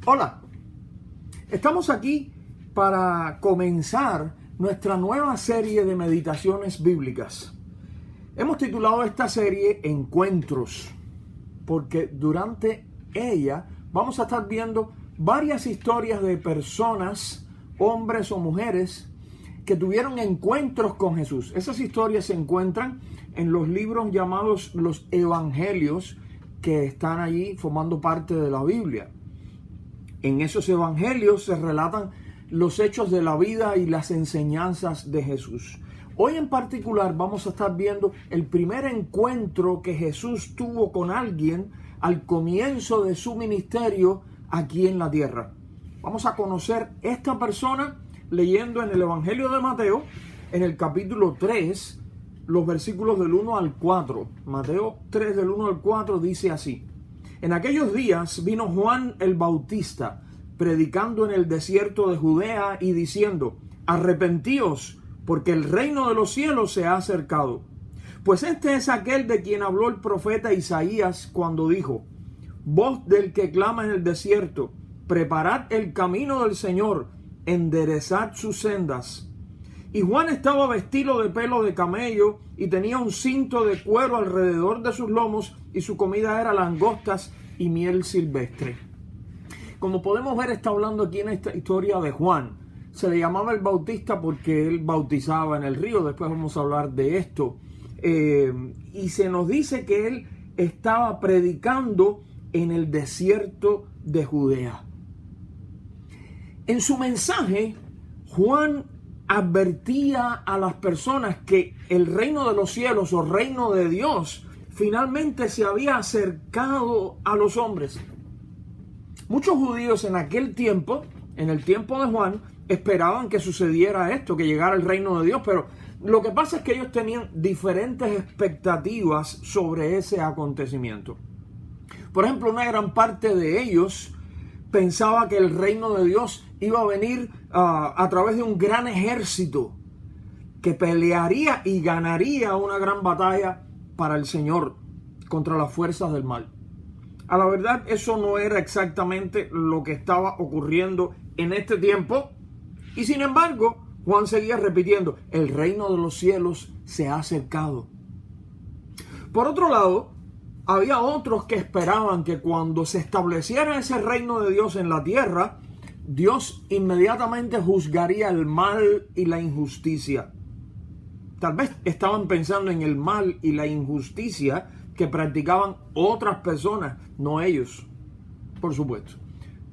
Hola, estamos aquí para comenzar nuestra nueva serie de meditaciones bíblicas. Hemos titulado esta serie Encuentros, porque durante ella vamos a estar viendo varias historias de personas, hombres o mujeres, que tuvieron encuentros con Jesús. Esas historias se encuentran en los libros llamados los Evangelios, que están allí formando parte de la Biblia. En esos evangelios se relatan los hechos de la vida y las enseñanzas de Jesús. Hoy en particular vamos a estar viendo el primer encuentro que Jesús tuvo con alguien al comienzo de su ministerio aquí en la tierra. Vamos a conocer esta persona leyendo en el Evangelio de Mateo, en el capítulo 3, los versículos del 1 al 4. Mateo 3 del 1 al 4 dice así: En aquellos días vino Juan el Bautista, predicando en el desierto de Judea y diciendo: Arrepentíos, porque el reino de los cielos se ha acercado. Pues este es aquel de quien habló el profeta Isaías cuando dijo: Voz del que clama en el desierto, preparad el camino del Señor, enderezad sus sendas. Y Juan estaba vestido de pelo de camello y tenía un cinto de cuero alrededor de sus lomos, y su comida era langostas y miel silvestre. Como podemos ver, está hablando aquí en esta historia de Juan. Se le llamaba el Bautista porque él bautizaba en el río. Después vamos a hablar de esto. Y se nos dice que él estaba predicando en el desierto de Judea. En su mensaje, Juan advertía a las personas que el reino de los cielos o reino de Dios finalmente se había acercado a los hombres. Muchos judíos en aquel tiempo, en el tiempo de Juan, esperaban que sucediera esto, que llegara el reino de Dios, pero lo que pasa es que ellos tenían diferentes expectativas sobre ese acontecimiento. Por ejemplo, una gran parte de ellos pensaba que el reino de Dios iba a venir a través de un gran ejército que pelearía y ganaría una gran batalla para el Señor contra las fuerzas del mal. A la verdad, eso no era exactamente lo que estaba ocurriendo en este tiempo. Y sin embargo, Juan seguía repitiendo: el reino de los cielos se ha acercado. Por otro lado, había otros que esperaban que cuando se estableciera ese reino de Dios en la tierra, Dios inmediatamente juzgaría el mal y la injusticia. Tal vez estaban pensando en el mal y la injusticia que practicaban otras personas, no ellos, por supuesto.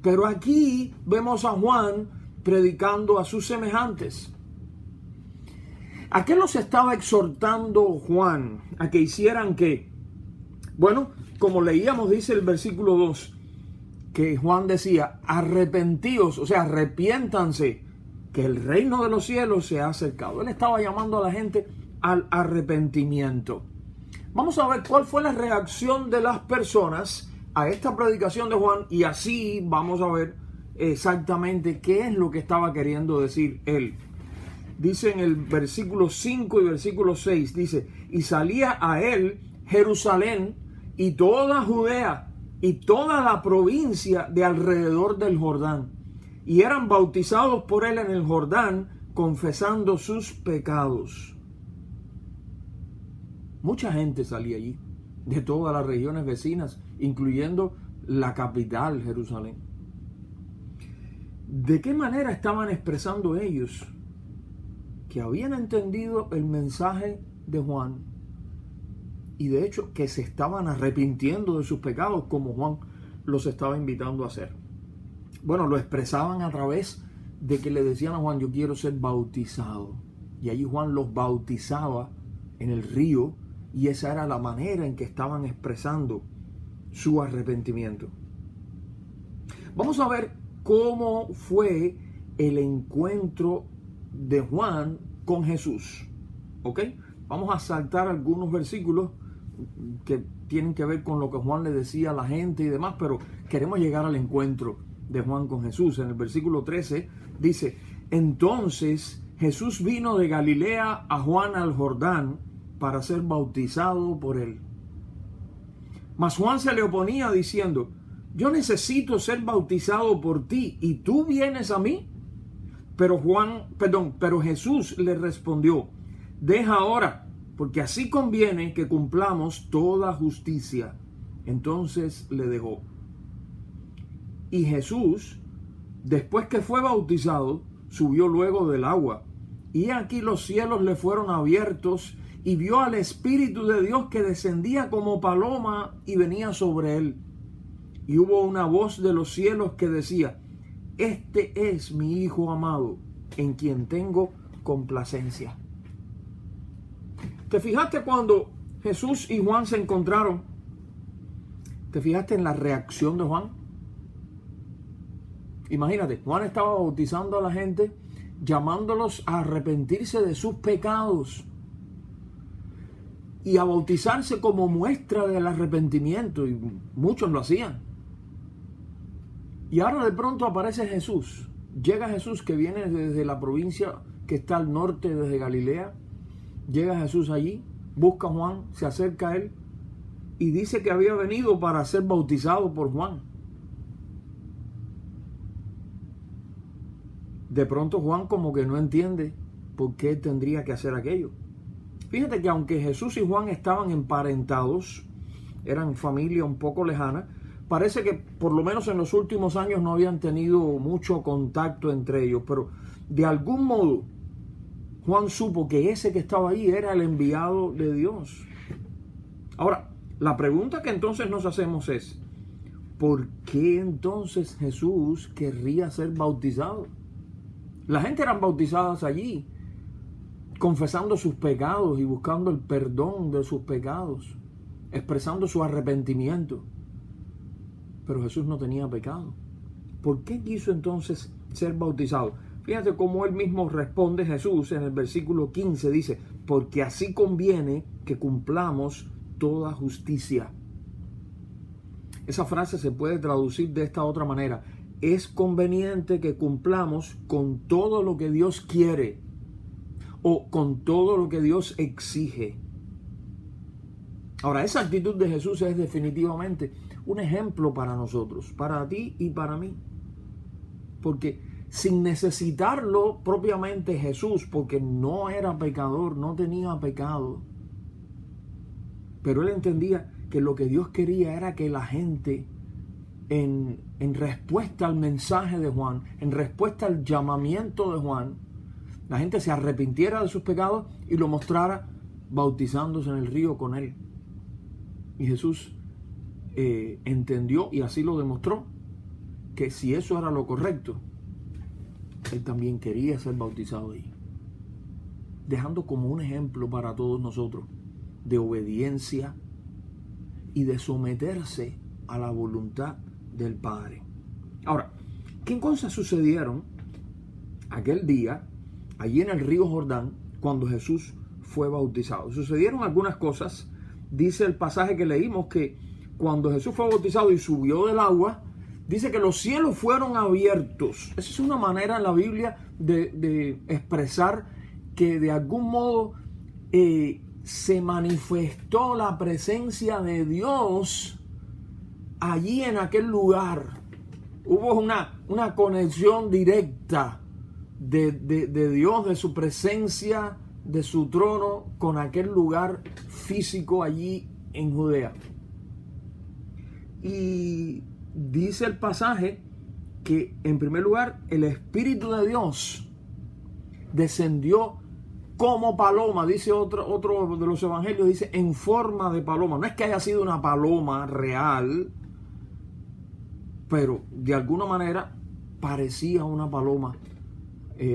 Pero aquí vemos a Juan predicando a sus semejantes. ¿A qué los estaba exhortando Juan? ¿A que hicieran qué? Bueno, como leíamos, dice el versículo 2, que Juan decía: arrepentíos, o sea, arrepiéntanse, que el reino de los cielos se ha acercado. Él estaba llamando a la gente al arrepentimiento. Vamos a ver cuál fue la reacción de las personas a esta predicación de Juan, y así vamos a ver exactamente qué es lo que estaba queriendo decir él. Dice en el versículo 5 y versículo 6, dice: y salía a él Jerusalén y toda Judea y toda la provincia de alrededor del Jordán, y eran bautizados por él en el Jordán, confesando sus pecados. Mucha gente salía allí, de todas las regiones vecinas, incluyendo la capital, Jerusalén. ¿De qué manera estaban expresando ellos que habían entendido el mensaje de Juan? Y de hecho que se estaban arrepintiendo de sus pecados, como Juan los estaba invitando a hacer. Bueno, lo expresaban a través de que le decían a Juan: yo quiero ser bautizado. Y allí Juan los bautizaba en el río, y esa era la manera en que estaban expresando su arrepentimiento. Vamos a ver cómo fue el encuentro de Juan con Jesús. ¿Ok? Vamos a saltar algunos versículos que tienen que ver con lo que Juan le decía a la gente y demás, pero queremos llegar al encuentro de Juan con Jesús. En el versículo 13 dice: entonces Jesús vino de Galilea a Juan al Jordán para ser bautizado por él. Mas Juan se le oponía diciendo: yo necesito ser bautizado por ti y tú vienes a mí. Pero Jesús le respondió, deja ahora, porque así conviene que cumplamos toda justicia. Entonces le dejó. Y Jesús, después que fue bautizado, subió luego del agua. Y aquí los cielos le fueron abiertos y vio al Espíritu de Dios que descendía como paloma y venía sobre él. Y hubo una voz de los cielos que decía, este es mi Hijo amado, en quien tengo complacencia. ¿Te fijaste cuando Jesús y Juan se encontraron? ¿Te fijaste en la reacción de Juan? Imagínate, Juan estaba bautizando a la gente, llamándolos a arrepentirse de sus pecados y a bautizarse como muestra del arrepentimiento, y muchos lo hacían. Y ahora de pronto aparece Jesús. Llega Jesús, que viene desde la provincia que está al norte, desde Galilea. Llega Jesús allí, busca a Juan, se acerca a él y dice que había venido para ser bautizado por Juan. De pronto Juan como que no entiende por qué tendría que hacer aquello. Fíjate que aunque Jesús y Juan estaban emparentados, eran familia un poco lejana, parece que por lo menos en los últimos años no habían tenido mucho contacto entre ellos, pero de algún modo Juan supo que ese que estaba ahí era el enviado de Dios. Ahora, la pregunta que entonces nos hacemos es, ¿por qué entonces Jesús querría ser bautizado? La gente eran bautizadas allí, confesando sus pecados y buscando el perdón de sus pecados, expresando su arrepentimiento. Pero Jesús no tenía pecado. ¿Por qué quiso entonces ser bautizado? Fíjate cómo él mismo responde Jesús en el versículo 15. Dice, porque así conviene que cumplamos toda justicia. Esa frase se puede traducir de esta otra manera. Es conveniente que cumplamos con todo lo que Dios quiere o con todo lo que Dios exige. Ahora, esa actitud de Jesús es definitivamente un ejemplo para nosotros, para ti y para mí. Porque sin necesitarlo propiamente Jesús, porque no era pecador, no tenía pecado, pero él entendía que lo que Dios quería era que la gente, en respuesta al mensaje de Juan, en respuesta al llamamiento de Juan, la gente se arrepintiera de sus pecados y lo mostrara bautizándose en el río con él. Y Jesús entendió y así lo demostró, que si eso era lo correcto, él también quería ser bautizado ahí, dejando como un ejemplo para todos nosotros de obediencia y de someterse a la voluntad del Padre. Ahora, ¿qué cosas sucedieron aquel día allí en el río Jordán cuando Jesús fue bautizado? Sucedieron algunas cosas. Dice el pasaje que leímos que cuando Jesús fue bautizado y subió del agua, dice que los cielos fueron abiertos. Esa es una manera en la Biblia de expresar que de algún modo se manifestó la presencia de Dios allí en aquel lugar. Hubo una conexión directa de Dios, de su presencia, de su trono con aquel lugar físico allí en Judea. Y dice el pasaje que en primer lugar el Espíritu de Dios descendió como paloma, dice otro de los evangelios, dice en forma de paloma. No es que haya sido una paloma real, pero de alguna manera parecía una paloma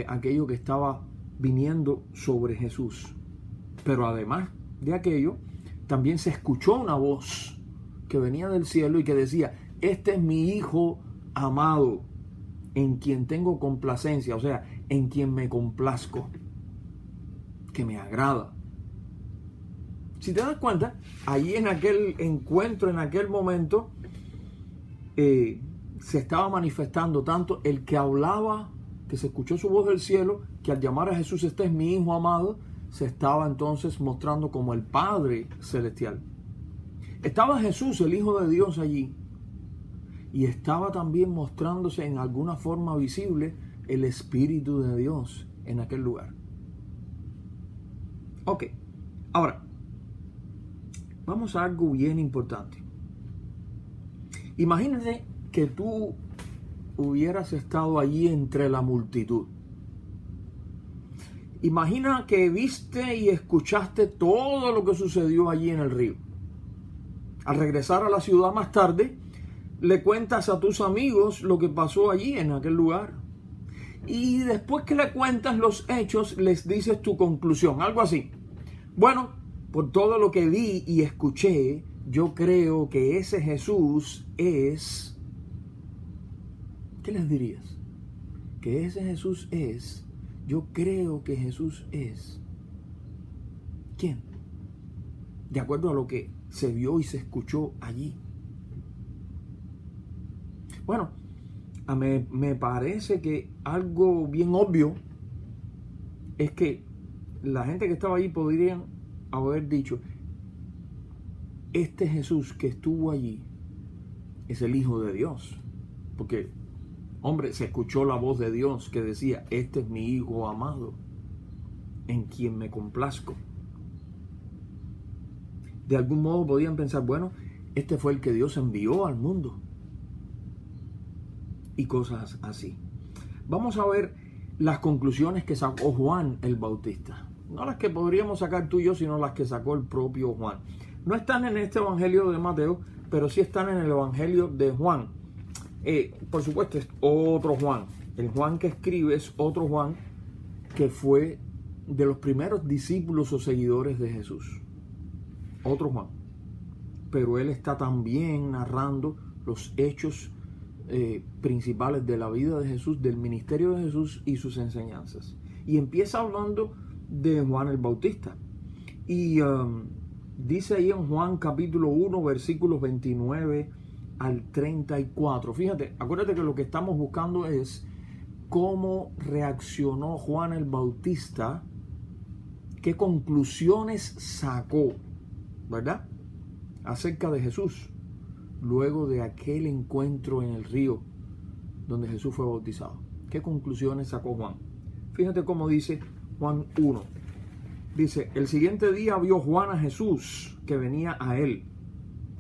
aquello que estaba viniendo sobre Jesús. Pero además de aquello, también se escuchó una voz que venía del cielo y que decía, este es mi Hijo amado, en quien tengo complacencia, o sea, en quien me complazco, que me agrada. Si te das cuenta, allí en aquel encuentro, en aquel momento, se estaba manifestando tanto el que hablaba, que se escuchó su voz del cielo, que al llamar a Jesús, este es mi Hijo amado, se estaba entonces mostrando como el Padre Celestial. Estaba Jesús, el Hijo de Dios, allí. y estaba también mostrándose en alguna forma visible el Espíritu de Dios en aquel lugar. Ok, ahora, vamos a algo bien importante. Imagínate que tú hubieras estado allí entre la multitud. Imagina que viste y escuchaste todo lo que sucedió allí en el río. Al regresar a la ciudad más tarde, le cuentas a tus amigos lo que pasó allí en aquel lugar. Y después que le cuentas los hechos, les dices tu conclusión, algo así. Bueno, por todo lo que vi y escuché, yo creo que ese Jesús es... ¿Qué les dirías? Que ese Jesús es... Yo creo que Jesús es... ¿Quién? De acuerdo a lo que se vio y se escuchó allí. Bueno, me parece que algo bien obvio es que la gente que estaba allí podrían haber dicho, este Jesús que estuvo allí es el Hijo de Dios. Porque, hombre, se escuchó la voz de Dios que decía, este es mi Hijo amado, en quien me complazco. De algún modo podían pensar, bueno, este fue el que Dios envió al mundo. Y cosas así. Vamos a ver las conclusiones que sacó Juan el Bautista. No las que podríamos sacar tú y yo, sino las que sacó el propio Juan. No están en este evangelio de Mateo, pero sí están en el evangelio de Juan. Por supuesto, es otro Juan. El Juan que escribe es otro Juan que fue de los primeros discípulos o seguidores de Jesús. Otro Juan. Pero él está también narrando los hechos principales de la vida de Jesús, del ministerio de Jesús y sus enseñanzas. Y empieza hablando de Juan el Bautista. Y dice ahí en Juan capítulo 1, versículos 29 al 34. Fíjate, acuérdate que lo que estamos buscando es cómo reaccionó Juan el Bautista, qué conclusiones sacó, ¿verdad?, acerca de Jesús, luego de aquel encuentro en el río donde Jesús fue bautizado. ¿Qué conclusiones sacó Juan? Fíjate cómo dice Juan 1. Dice, el siguiente día vio Juan a Jesús que venía a él.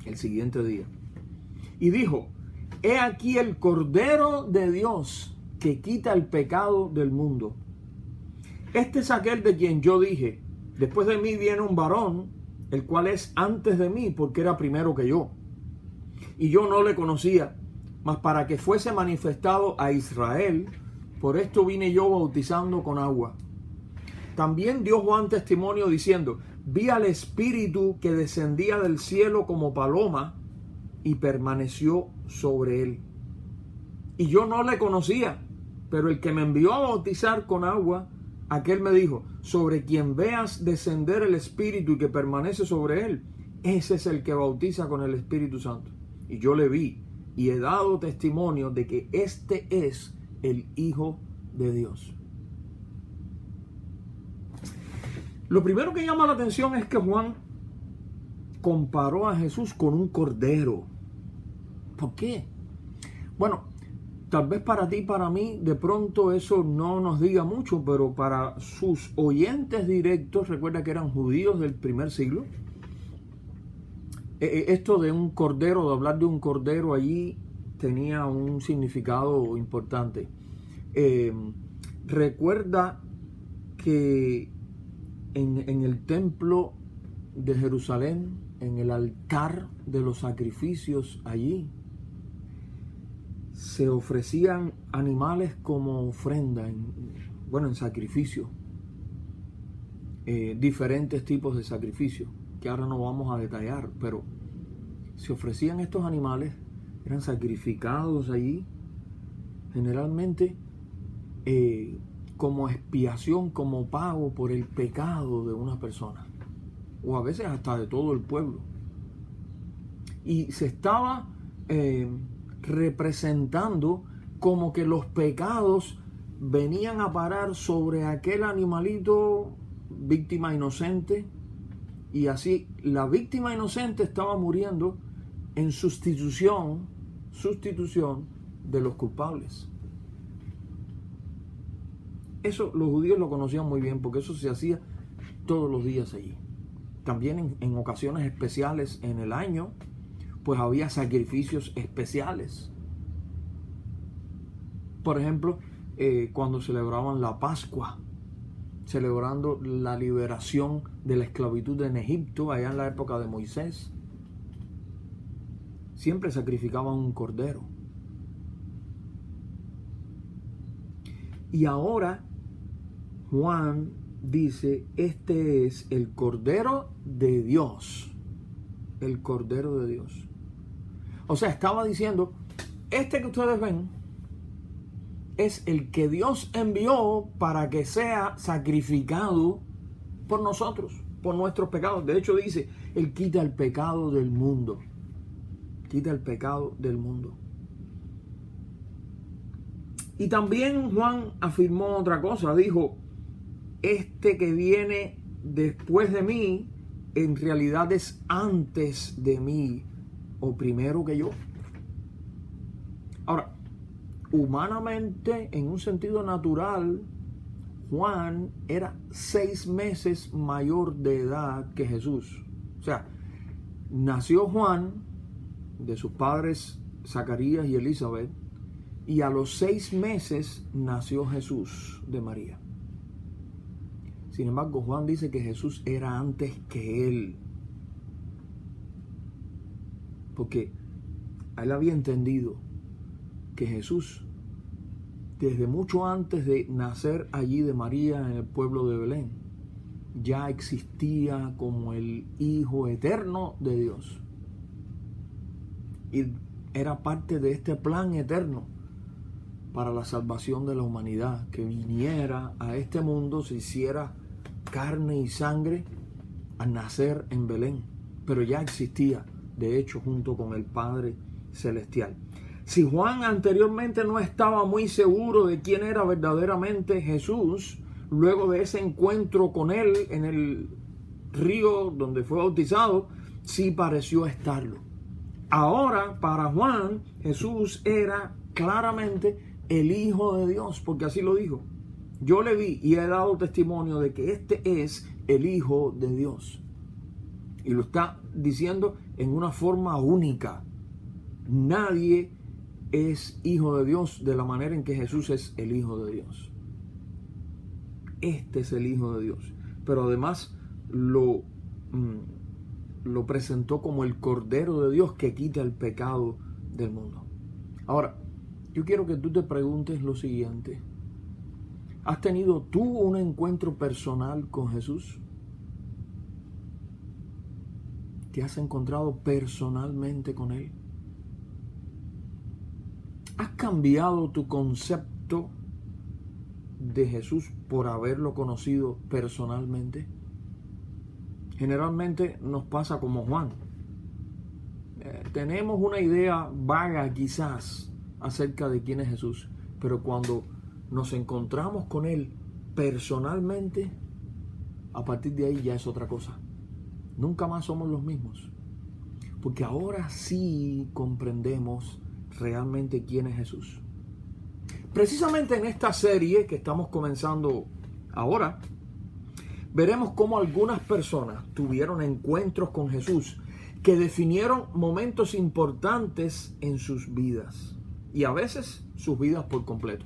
El siguiente día. Y dijo, he aquí el Cordero de Dios que quita el pecado del mundo. Este es aquel de quien yo dije, después de mí viene un varón, el cual es antes de mí, porque era primero que yo. Y yo no le conocía, mas para que fuese manifestado a Israel, por esto vine yo bautizando con agua. También dio Juan testimonio diciendo, vi al Espíritu que descendía del cielo como paloma y permaneció sobre él. Y yo no le conocía, pero el que me envió a bautizar con agua, aquel me dijo, sobre quien veas descender el Espíritu y que permanece sobre él, ese es el que bautiza con el Espíritu Santo. Y yo le vi y he dado testimonio de que este es el Hijo de Dios. Lo primero que llama la atención es que Juan comparó a Jesús con un cordero. ¿Por qué? Bueno, tal vez para ti y para mí de pronto eso no nos diga mucho, pero para sus oyentes directos, recuerda que eran judíos del primer siglo, esto de un cordero, de hablar de un cordero allí tenía un significado importante. Recuerda que en el templo de Jerusalén, en el altar de los sacrificios allí, se ofrecían animales como ofrenda, en sacrificio. Diferentes tipos de sacrificios, que ahora no vamos a detallar, pero se ofrecían estos animales, eran sacrificados allí, generalmente como expiación, como pago por el pecado de una persona, o a veces hasta de todo el pueblo. Y se estaba representando como que los pecados venían a parar sobre aquel animalito, víctima inocente, y así la víctima inocente estaba muriendo en sustitución sustitución de los culpables. Eso los judíos lo conocían muy bien porque eso se hacía todos los días allí. También en ocasiones especiales en el año, pues había sacrificios especiales. Por ejemplo, cuando celebraban la Pascua, celebrando la liberación de la esclavitud en Egipto, allá en la época de Moisés, siempre sacrificaban un cordero. Y ahora Juan dice, este es el Cordero de Dios. El Cordero de Dios. O sea, estaba diciendo, este que ustedes ven es el que Dios envió para que sea sacrificado por nosotros, por nuestros pecados. De hecho dice, Él quita el pecado del mundo. Quita el pecado del mundo. Y también Juan afirmó otra cosa. Dijo, este que viene después de mí, en realidad es antes de mí, o primero que yo. Ahora, humanamente, en un sentido natural, Juan era 6 meses mayor de edad que Jesús. O sea, nació Juan de sus padres Zacarías y Elizabeth, y a los 6 meses nació Jesús de María. Sin embargo, Juan dice que Jesús era antes que él, porque él había entendido que Jesús, desde mucho antes de nacer allí de María en el pueblo de Belén, ya existía como el Hijo eterno de Dios. Y era parte de este plan eterno para la salvación de la humanidad, que viniera a este mundo, se hiciera carne y sangre al nacer en Belén. Pero ya existía, de hecho, junto con el Padre Celestial. Si Juan anteriormente no estaba muy seguro de quién era verdaderamente Jesús, luego de ese encuentro con él en el río donde fue bautizado, sí pareció estarlo. Ahora, para Juan, Jesús era claramente el Hijo de Dios, porque así lo dijo. Yo le vi y he dado testimonio de que este es el Hijo de Dios. Y lo está diciendo en una forma única. Nadie es hijo de Dios de la manera en que Jesús es el Hijo de Dios. Este es el Hijo de Dios. Pero además lo presentó como el Cordero de Dios que quita el pecado del mundo. Ahora, yo quiero que tú te preguntes lo siguiente. ¿Has tenido tú un encuentro personal con Jesús? ¿Te has encontrado personalmente con Él? ¿Has cambiado tu concepto de Jesús por haberlo conocido personalmente? Generalmente nos pasa como Juan. Tenemos una idea vaga quizás acerca de quién es Jesús, pero cuando nos encontramos con Él personalmente, a partir de ahí ya es otra cosa. Nunca más somos los mismos, porque ahora sí comprendemos realmente quién es Jesús. Precisamente en esta serie que estamos comenzando ahora, veremos cómo algunas personas tuvieron encuentros con Jesús que definieron momentos importantes en sus vidas y a veces sus vidas por completo.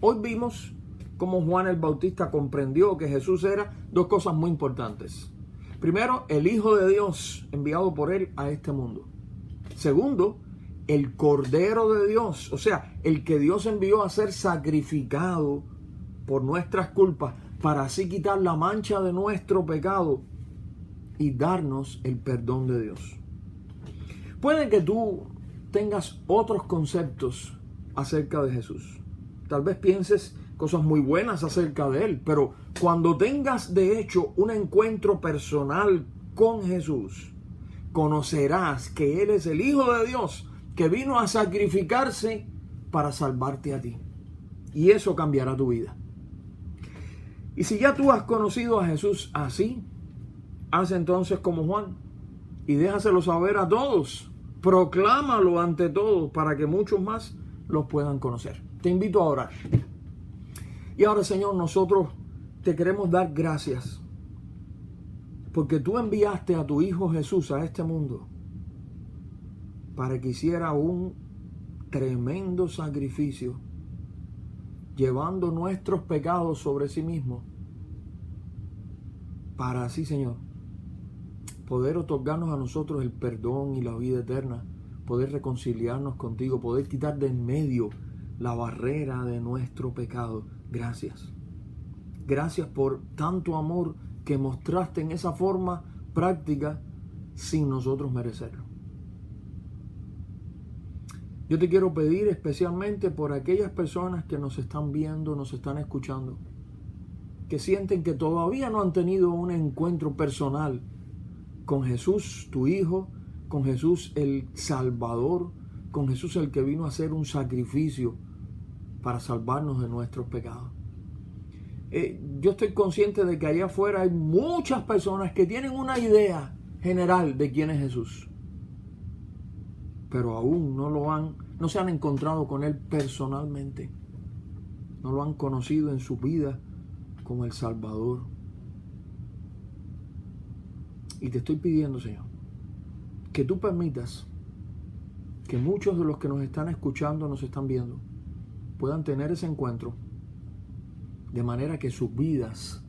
Hoy vimos cómo Juan el Bautista comprendió que Jesús era 2 cosas muy importantes. Primero, el Hijo de Dios enviado por Él a este mundo. Segundo, el Cordero de Dios, o sea, el que Dios envió a ser sacrificado por nuestras culpas para así quitar la mancha de nuestro pecado y darnos el perdón de Dios. Puede que tú tengas otros conceptos acerca de Jesús. Tal vez pienses cosas muy buenas acerca de Él, pero cuando tengas de hecho un encuentro personal con Jesús, conocerás que Él es el Hijo de Dios que vino a sacrificarse para salvarte a ti. Y eso cambiará tu vida. Y si ya tú has conocido a Jesús así, haz entonces como Juan y déjaselo saber a todos proclámalo ante todos para que muchos más los puedan conocer. Te invito a orar. Y ahora, Señor, nosotros te queremos dar gracias porque tú enviaste a tu Hijo Jesús a este mundo para que hiciera un tremendo sacrificio, llevando nuestros pecados sobre sí mismo, para así, Señor, poder otorgarnos a nosotros el perdón y la vida eterna, poder reconciliarnos contigo, poder quitar de en medio la barrera de nuestro pecado. Gracias. Gracias por tanto amor que mostraste en esa forma práctica sin nosotros merecerlo. Yo te quiero pedir especialmente por aquellas personas que nos están viendo, nos están escuchando, que sienten que todavía no han tenido un encuentro personal con Jesús, tu Hijo, con Jesús el Salvador, con Jesús el que vino a hacer un sacrificio para salvarnos de nuestros pecados. Yo estoy consciente de que allá afuera hay muchas personas que tienen una idea general de quién es Jesús, pero aún no se han encontrado con Él personalmente, no lo han conocido en su vida como el Salvador. Y te estoy pidiendo, Señor, que tú permitas que muchos de los que nos están escuchando, nos están viendo, puedan tener ese encuentro, de manera que sus vidas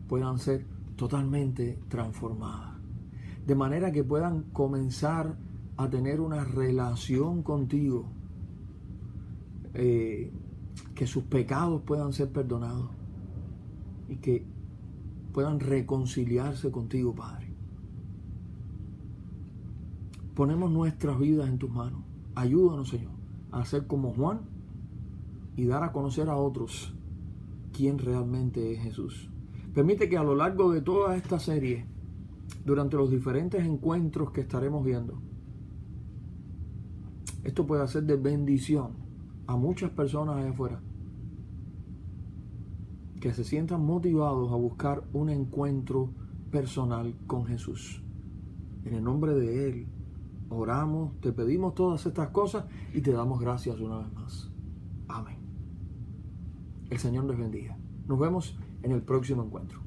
puedan ser totalmente transformadas, de manera que puedan comenzar a tener una relación contigo, que sus pecados puedan ser perdonados y que puedan reconciliarse contigo, Padre. Ponemos nuestras vidas en tus manos. Ayúdanos, Señor, a ser como Juan y dar a conocer a otros quién realmente es Jesús. Permite que a lo largo de toda esta serie, durante los diferentes encuentros que estaremos viendo, esto pueda ser de bendición a muchas personas allá afuera, que se sientan motivados a buscar un encuentro personal con Jesús. En el nombre de Él oramos, te pedimos todas estas cosas y te damos gracias una vez más. Amén. El Señor les bendiga. Nos vemos en el próximo encuentro.